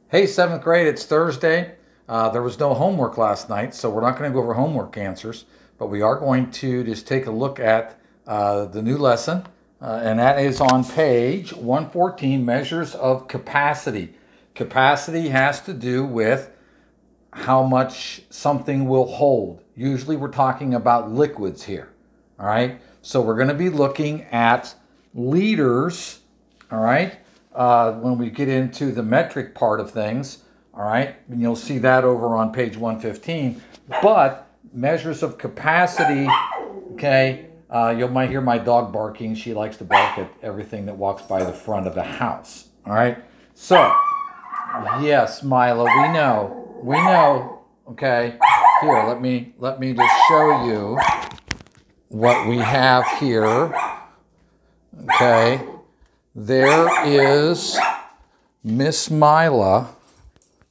Hey, seventh grade, it's Thursday. There was no homework last night, so we're not going to go over homework answers, but we are going to just take a look at the new lesson, and that is on page 114, Measures of Capacity. Capacity has to do with how much something will hold. Usually we're talking about liquids here, all right? So we're going to be looking at liters, all right? When we get into the metric part of things, all right, and you'll see that over on page 115. But measures of capacity, okay, you might hear my dog barking. She likes to bark at everything that walks by the front of the house, all right? So, yes, Milo, we know, okay? Here, let me just show you what we have here, okay? There is Miss Mila.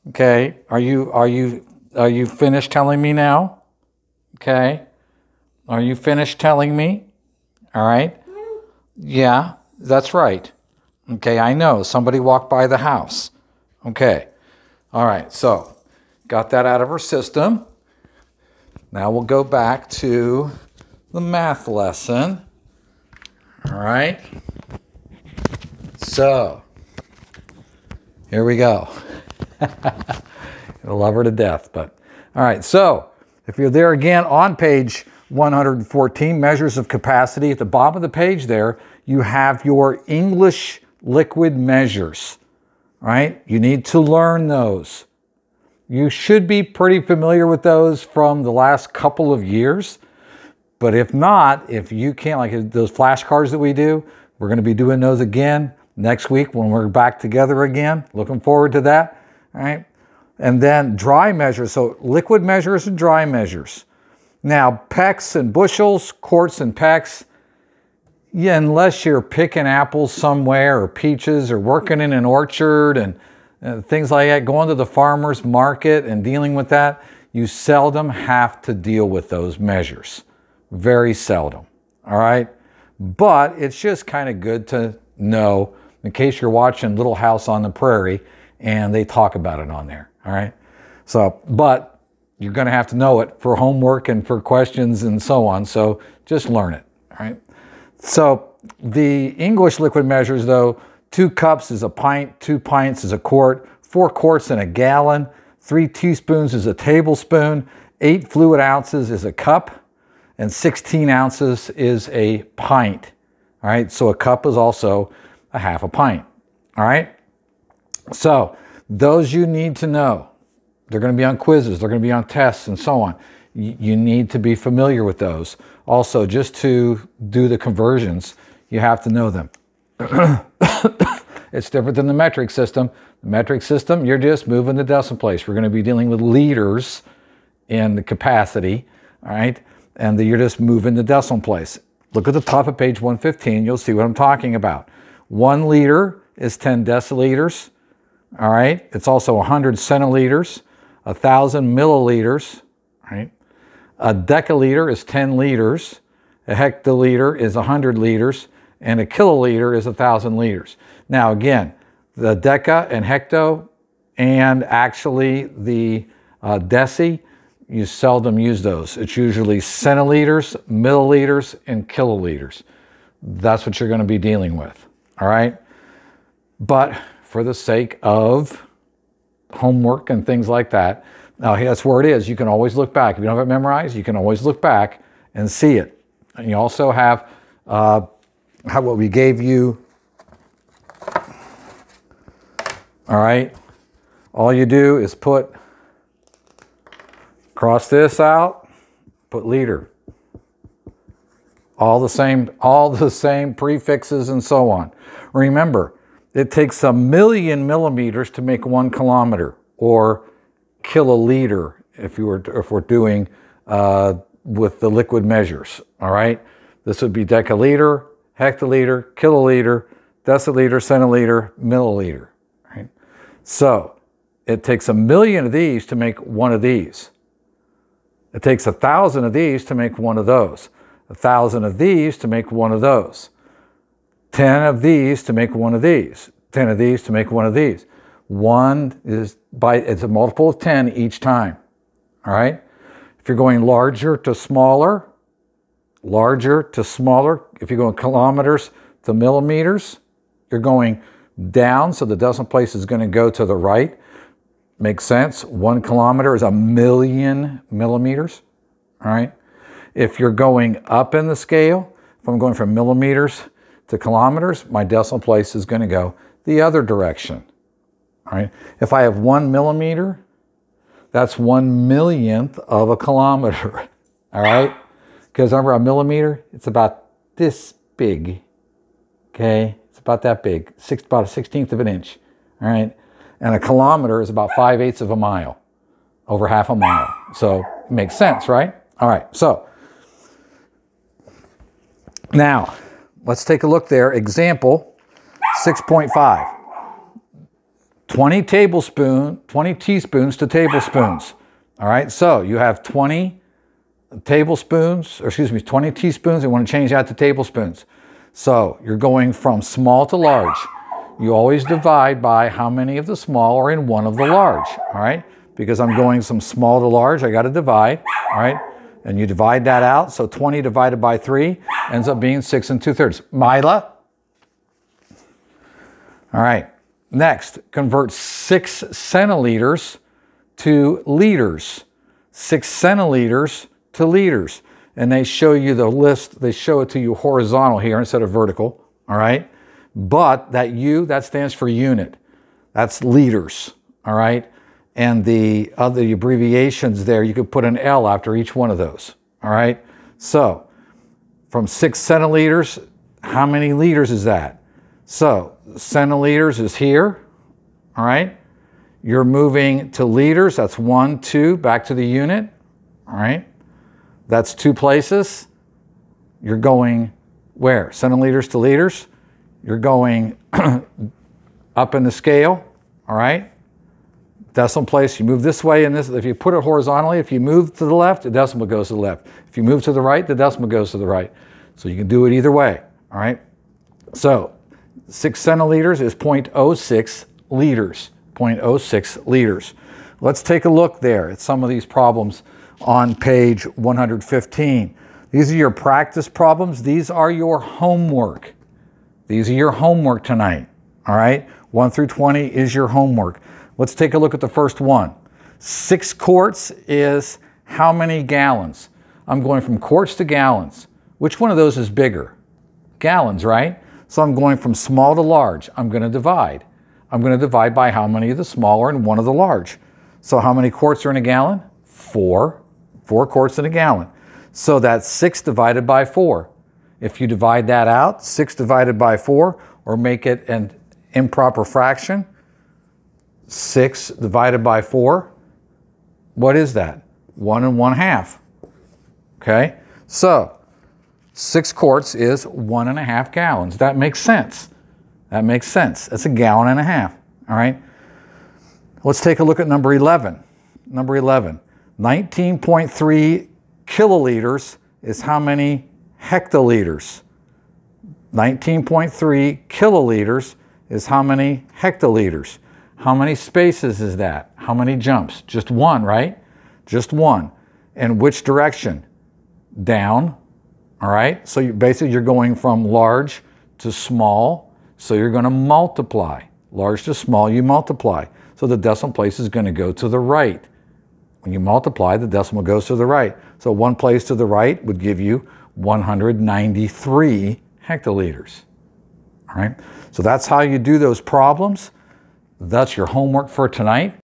Okay, are you finished telling me now? Okay, are you finished telling me? All right. Yeah, that's right. Okay, I know somebody walked by the house. Okay, all right. So got that out of her system. Now we'll go back to the math lesson. All right. So, here we go. You'll love her to death, but all right. So, if you're there again on page 114, Measures of Capacity, at the bottom of the page there, you have your English liquid measures, right? You need to learn those. You should be pretty familiar with those from the last couple of years, but if not, if you can't, like those flashcards that we do, we're going to be doing those again next week when we're back together again. Looking forward to that. All right. And then dry measures. So liquid measures and dry measures. Now, pecks and bushels, quarts and pecks. Yeah, unless you're picking apples somewhere or peaches or working in an orchard and things like that, going to the farmer's market and dealing with that, you seldom have to deal with those measures. Very seldom. All right. But it's just kind of good to know in case you're watching Little House on the Prairie and they talk about it on there, all right? So, but you're going to have to know it for homework and for questions and so on, so just learn it, all right? So the English liquid measures, though, 2 cups is a pint, 2 pints is a quart, 4 quarts in a gallon, 3 teaspoons is a tablespoon, 8 fluid ounces is a cup, and 16 ounces is a pint, all right? So a cup is also a half a pint, all right? So those you need to know. They're going to be on quizzes, they're going to be on tests and so on. You need to be familiar with those. Also, just to do the conversions, you have to know them. It's different than the metric system. The metric system, you're just moving the decimal place. We're going to be dealing with liters in the capacity, all right? And you're just moving the decimal place. Look at the top of page 115, you'll see what I'm talking about. 1 liter is 10 deciliters, all right? It's also 100 centiliters, 1,000 milliliters, right? A deciliter is 10 liters, a hectoliter is 100 liters, and a kiloliter is 1,000 liters. Now again, the deca and hecto and actually the deci, you seldom use those. It's usually centiliters, milliliters, and kiloliters. That's what you're going to be dealing with. All right. But for the sake of homework and things like that, now that's where it is. You can always look back. If you don't have it memorized, you can always look back and see it. And you also have what we gave you. All right. All you do is cross this out, put liter. All the same prefixes and so on. Remember, it takes 1,000,000 millimeters to make 1 kilometer, or kiloliter if we're doing with the liquid measures. All right, this would be deciliter, hectoliter, kiloliter, deciliter, centiliter, milliliter. Right? So it takes 1,000,000 of these to make 1 of these. It takes 1,000 of these to make 1 of those. 1,000 of these to make 1 of those. 10 of these to make 1 of these. 10 of these to make 1 of these. 1 is it's a multiple of 10 each time. All right? If you're going larger to smaller, if you're going kilometers to millimeters, you're going down, so the decimal place is going to go to the right. Makes sense. 1 kilometer is 1,000,000 millimeters. All right? If you're going up in the scale, if I'm going from millimeters to kilometers, my decimal place is going to go the other direction. All right? If I have 1 millimeter, that's 1/1,000,000th of a kilometer. All right? Because remember, a millimeter, it's about this big. Okay? It's about that big. About a 1/16th of an inch. All right? And a kilometer is about 5/8 of a mile. Over half a mile. So it makes sense, right? All right. So now let's take a look there. Example 6.5. 20 teaspoons to tablespoons. All right, so you have 20 teaspoons, and you want to change that to tablespoons. So you're going from small to large. You always divide by how many of the small are in one of the large, all right? Because I'm going from small to large, I got to divide, all right? And you divide that out, so 20 divided by 3 ends up being 6 2/3. Mila? All right. Next, convert 6 centiliters to liters. 6 centiliters to liters. And they show you the list, they show it to you horizontal here instead of vertical, all right? But that U, that stands for unit. That's liters, all right? And the other abbreviations there, you could put an L after each one of those, all right? So, from 6 centiliters, how many liters is that? So, centiliters is here, all right? You're moving to liters, that's 1, 2, back to the unit, all right? That's 2 places. You're going where? Centiliters to liters. You're going up in the scale, all right? Decimal place, you move this way and this. If you put it horizontally, if you move to the left, the decimal goes to the left. If you move to the right, the decimal goes to the right. So you can do it either way, all right? So 6 centiliters is 0.06 liters, 0.06 liters. Let's take a look there at some of these problems on page 115. These are your practice problems. These are your homework. These are your homework tonight, all right? 1 through 20 is your homework. Let's take a look at the first one. 6 quarts is how many gallons? I'm going from quarts to gallons. Which one of those is bigger? Gallons, right? So I'm going from small to large. I'm going to divide. I'm going to divide by how many of the small are in one of the large. So how many quarts are in a gallon? 4. 4 quarts in a gallon. So that's 6 divided by 4. If you divide that out, 6 divided by 4, or make it an improper fraction, 6 divided by 4, what is that? 1 1/2. Okay, so 6 quarts is 1 1/2 gallons. That makes sense. That makes sense. That's 1.5 gallons. All right. Let's take a look at number 11. Number 11. 19.3 kiloliters is how many hectoliters? 19.3 kiloliters is how many hectoliters? How many spaces is that? How many jumps? Just one, right? Just one. And which direction? Down. All right. So basically you're going from large to small. So you're going to multiply. Large to small, you multiply. So the decimal place is going to go to the right. When you multiply, the decimal goes to the right. So one place to the right would give you 193 hectoliters. All right. So that's how you do those problems. That's your homework for tonight.